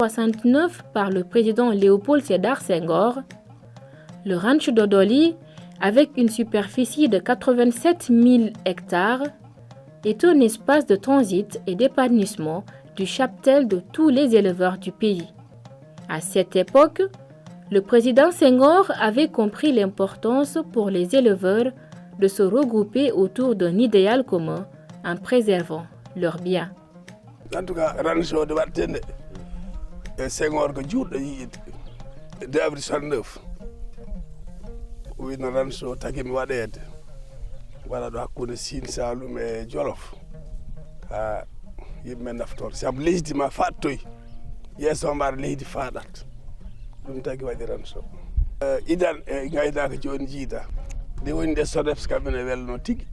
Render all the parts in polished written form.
1969 par le président Léopold Sédar Senghor, le ranch Dodoli, avec une superficie de 87 000 hectares, est un espace de transit et d'épanouissement du cheptel de tous les éleveurs du pays. À cette époque, le président Senghor avait compris l'importance pour les éleveurs de se regrouper autour d'un idéal commun en préservant leurs biens. En tout cas, ranch de Wattende, Senghor ko juurɗo yiide 2 avril 69 wino ranch o takimi waɗede waɗa ɗo hakkude Sine Saloum e Jolof ha yimɓe naftoro saabu leydi ma fattoyi yeeso mbaɗa leydi faɗat ɗum tagi waɗi ranch o idan e gaynaka joni jiida nde woni nde SODEPS kamɓe ne welno tigui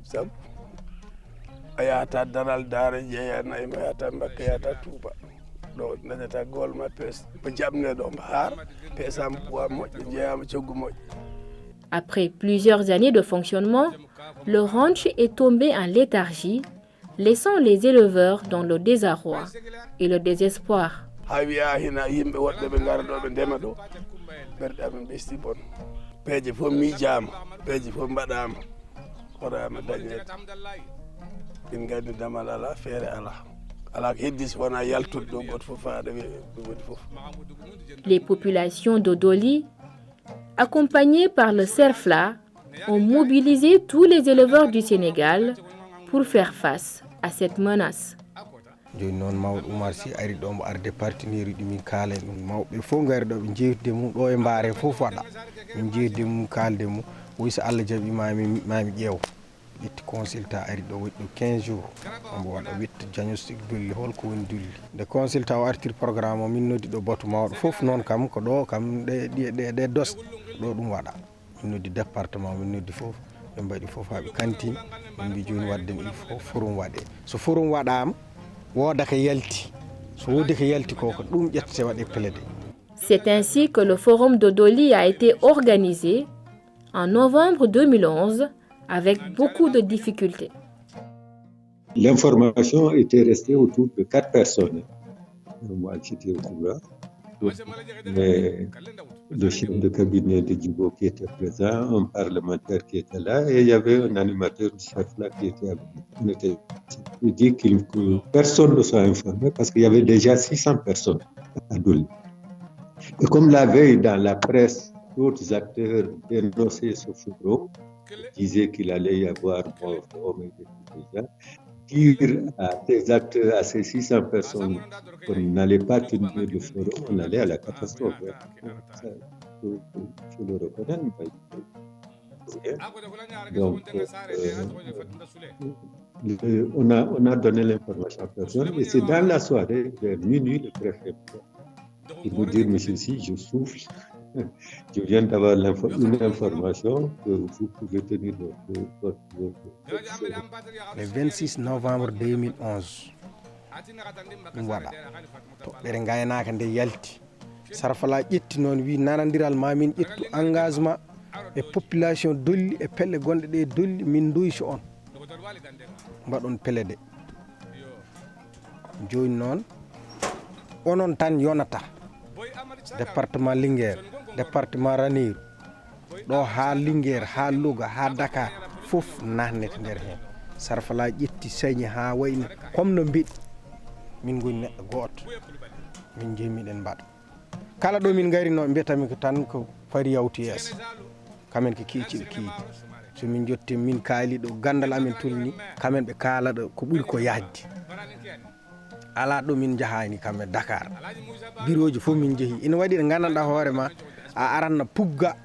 saabu a yahata daral daara jeeya nayi ma yahata Mbakka yahata Touba ɗo dañata gool ma mo jamne ɗo mo haar peesama poids moƴƴo jeeyama coggu moƴƴo. Après plusieurs années de fonctionnement, le ranch est tombé en léthargie, laissant les éleveurs dans le désarroi et le désespoir. Ha wiya hina yimɓe woɗɓe ɓe ngara ɗo ɓe ndema ɗo ɓerɗe amen ɓesdi bon peeje fof miijama peeje fof mbaɗama hoɗama dañede min gandi damal ala feere ala ala ko heddi so wona yaltude ɗo goto fof aɗa woni fof. Les populations d'Odoli, accompagnées par le CERFLA, ont mobilisé tous les éleveurs du Sénégal pour faire face à cette menace. joni noon mawɗo Oumar Sy ari ɗo mbo arde partenaire uji min kaala e ɗum mawɓe fof ngari ɗo ɓe jewtide mum ɗo e mbaare fof waɗa min jewtide mum kalde mum woy so Allah jaaɓi mami ƴeew ƴetti consultant ari ɗo waɗi ɗo 15 jours ombo waɗa witta diagnostic dolli holko woni dolli nde consultant o artir programme o min noddi ɗo batu mawɗo fof noon kam ko ɗo kam ɗe dos ɗo ɗum waɗa min noddi département min noddi fof ɓe mbaɗi fof haaɓe kantine min mbi joni wadden il faut forum waɗe so forum waɗama woda ko yalti so wodi ko yalti ko ɗum ƴettete waɗe plaidé. C'est ainsi que le forum de Doli a été organisé en novembre 2011 avec beaucoup de difficultés. L'information était restée autour de 4 personnes. Moi, j'étais au pouvoir. Mais le chef de cabinet de Djibo qui était présent, un parlementaire qui était là, et il y avait un animateur du CERFLA qui était avec nous. On était dit que personne ne soit informé parce qu'il y avait déjà 600 personnes à Doli. Et comme la veille, dans la presse, d'autres acteurs dénonçaient ce fourreau, disaient qu'il allait y avoir mort d'hommes et de tout déjà. Dire à ces acteurs, à ces 600 personnes qu'on n'allait pas tenir le forum, on allait à la catastrophe. Il faut le reconnaître. Donc, on a donné l'information à personne et c'est dans la soirée, vers minuit, le préfet il nous dit, monsieur, si je souffle, je viens d'avoir une information que vous pouvez tenir votre. Le 26 novembre 2011, ɗum waɗa toɓɓere gaynaka nde yalti Sarfala ƴetti noon wi nanadiral ma min ƴettu engagement e population Dolli e pelle gonɗe ɗe Dolli min duyso on mbaɗon plaidé joni noon onon tan yonata département Linguére département Ranérou ɗo ha Linguére ha Louga ha Dakar fof nannete nder hen Sarfala ƴetti sañi ha wayni comme no mbiɗi min goni neɗɗo goto min jeeyi miɗen mbaɗa kala ɗo min garino mbiyatami ko tan ko fari yawti yeeso kamen ko kiiciɓe kiidi so min jotti min kaali ɗo gandal amen tolni kamen ɓe kaala ɗo ko ɓuuri ko yajdi ala ɗo min jahani kamɓe Dakar bureau ji fof min jeehi ina waɗi ɗo gandanɗa hoore ma a aranna pugga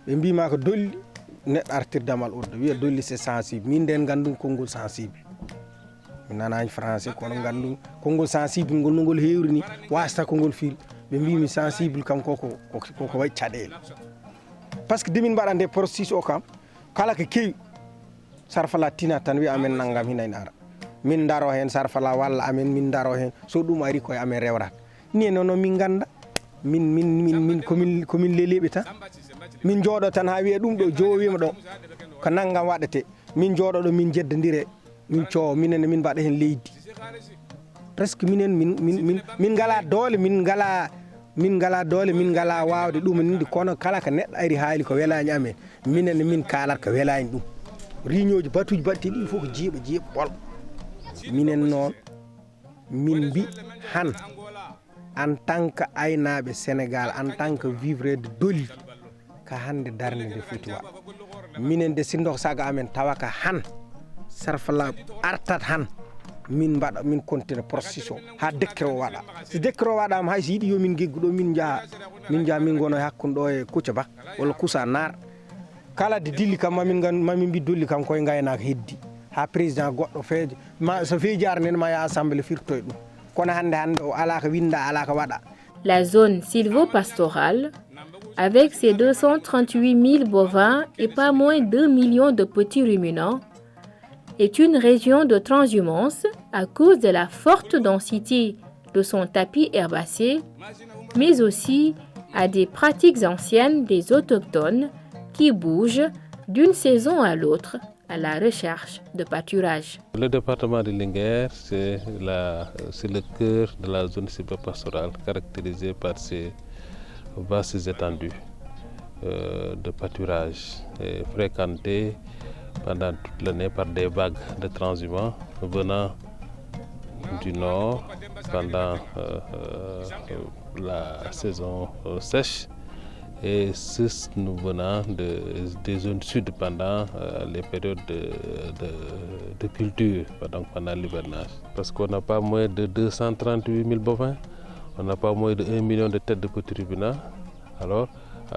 ɓe mbima ko Dolli neɗɗo artirdamal urda wiya Dolli c'est sensible min nden gandum konngol sensible mi nanani français kono gandum konngol sensible ngol no ngol hewri ni wasata kongol fil ɓe mbimi sensible kam koko waɗi caɗele par ce que demin mbaɗa nde processus o kam kala ko kewi Sarfala tina tan wiya amen naggam hina en ara min daro hen Sarfala walla amen min daro hen so ɗum ari koye amen rewrata ni noon min ganda min komin leliɓe tan min jooɗo tan ha wiya ɗum ɗo jowima ɗo ko naggam waɗete min jooɗo ɗo min jeddodire min coowa minenne min mbaɗa hen leydi presque minen min ngala doole min ngala doole min ngala waawde ɗum ninde kono kala ko neɗɗo ari haali ko welani amen minen min kaalat ko welani ɗum réunion ji batuji battiɗi il faut ko jiiɓa ɓol minen noon min mbi han en tant que aynaɓe Sénégal en tant que vivre de Doli ka hande darde nde foti waɗ minen de sinno saga amen tawa ka han Serfla artat han min continue processus ha décret o waɗa so décret o waɗama hay so yiiɗi yomin geggu ɗo min jaa min gono hakkude ɗo e Kouthiaba walla Kousa Nar kala de dilli kam mamin mbi dolli kam koye gaynaka heddi ha président goɗɗo feejo so feeji arnene ma ya assemblée firtoye ɗum kono hande o ala ko winda ala ko waɗa. La zone sylvo-pastorale, avec ses 238 000 bovins et pas moins d'1 million de petits ruminants, est une région de transhumance à cause de la forte densité de son tapis herbacé, mais aussi à des pratiques anciennes des autochtones qui bougent d'une saison à l'autre à la recherche de pâturage. Le département de Linguère, c'est le cœur de la zone sylvo-pastorale caractérisée par ses vastes étendues de pâturage fréquentées pendant toute l'année par des vagues de transhumants venant du nord pendant la saison sèche et ceux nous venant des zones sud pendant les périodes de culture, donc pendant l'hivernage. Parce qu'on n'a pas moins de 238 000 bovins, on n'a pas moins de 1 million de têtes de petits ruminants. Alors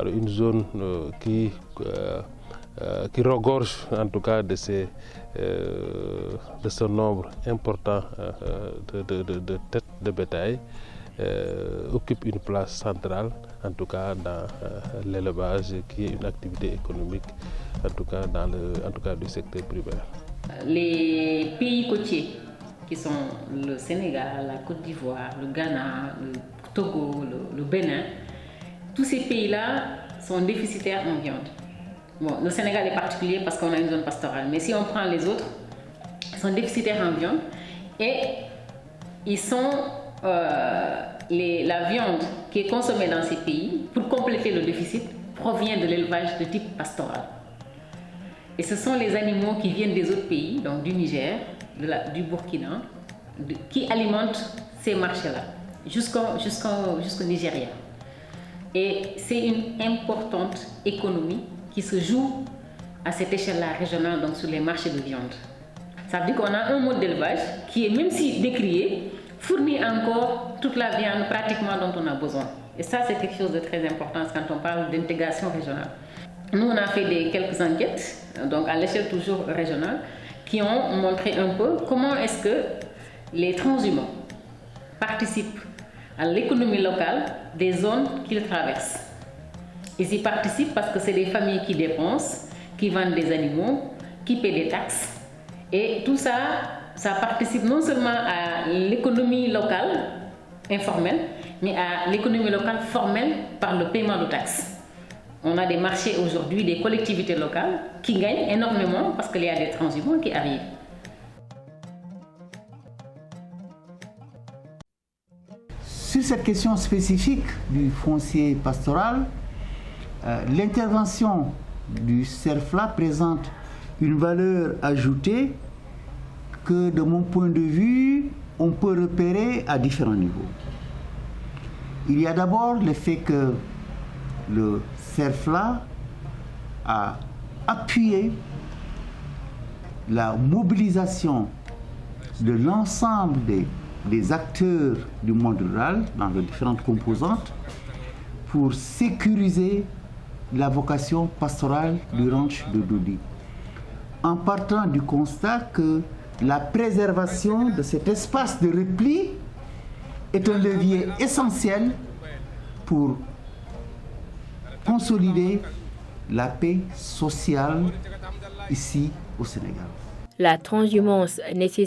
une zone qui regorge en tout cas de ce nombre important de têtes de bétail occupe une place centrale, en tout cas dans l'élevage, qui est une activité économique, en tout cas du secteur primaire. Les pays côtiers, qui sont le Sénégal, la Côte d'Ivoire, le Ghana, le Togo, le Bénin, tous ces pays-là sont déficitaires en viande. Bon, le Sénégal est particulier parce qu'on a une zone pastorale, mais si on prend les autres, ils sont déficitaires en viande et ils sont la viande qui est consommée dans ces pays, pour compléter le déficit, provient de l'élevage de type pastoral. Et ce sont les animaux qui viennent des autres pays, donc du Niger, du Burkina, qui alimentent ces marchés-là, jusqu'au Nigeria. Et c'est une importante économie qui se joue à cette échelle-là régionale, donc sur les marchés de viande. Ça veut dire qu'on a un mode d'élevage qui est, même si décrié, fournit encore toute la viande pratiquement dont on a besoin. Et ça, c'est quelque chose de très important quand on parle d'intégration régionale. Nous, on a fait quelques enquêtes, donc à l'échelle toujours régionale, qui ont montré un peu comment est-ce que les transhumants participent à l'économie locale des zones qu'ils traversent. Ils y participent parce que c'est des familles qui dépensent, qui vendent des animaux, qui paient des taxes. Et tout ça, ça participe non seulement à l'économie locale informelle, mais à l'économie locale formelle par le paiement de taxes. On a des marchés aujourd'hui, des collectivités locales qui gagnent énormément parce qu'il y a des transhumants qui arrivent. Sur cette question spécifique du foncier pastoral, l'intervention du Serfla présente une valeur ajoutée que, de mon point de vue, on peut repérer à différents niveaux. Il y a d'abord le fait que le Serfla a appuyé la mobilisation de l'ensemble des acteurs du monde rural dans les différentes composantes pour sécuriser la vocation pastorale du ranch de Dodi, en partant du constat que la préservation de cet espace de repli est un levier essentiel pour consolider la paix sociale ici au Sénégal. La transhumance nécessite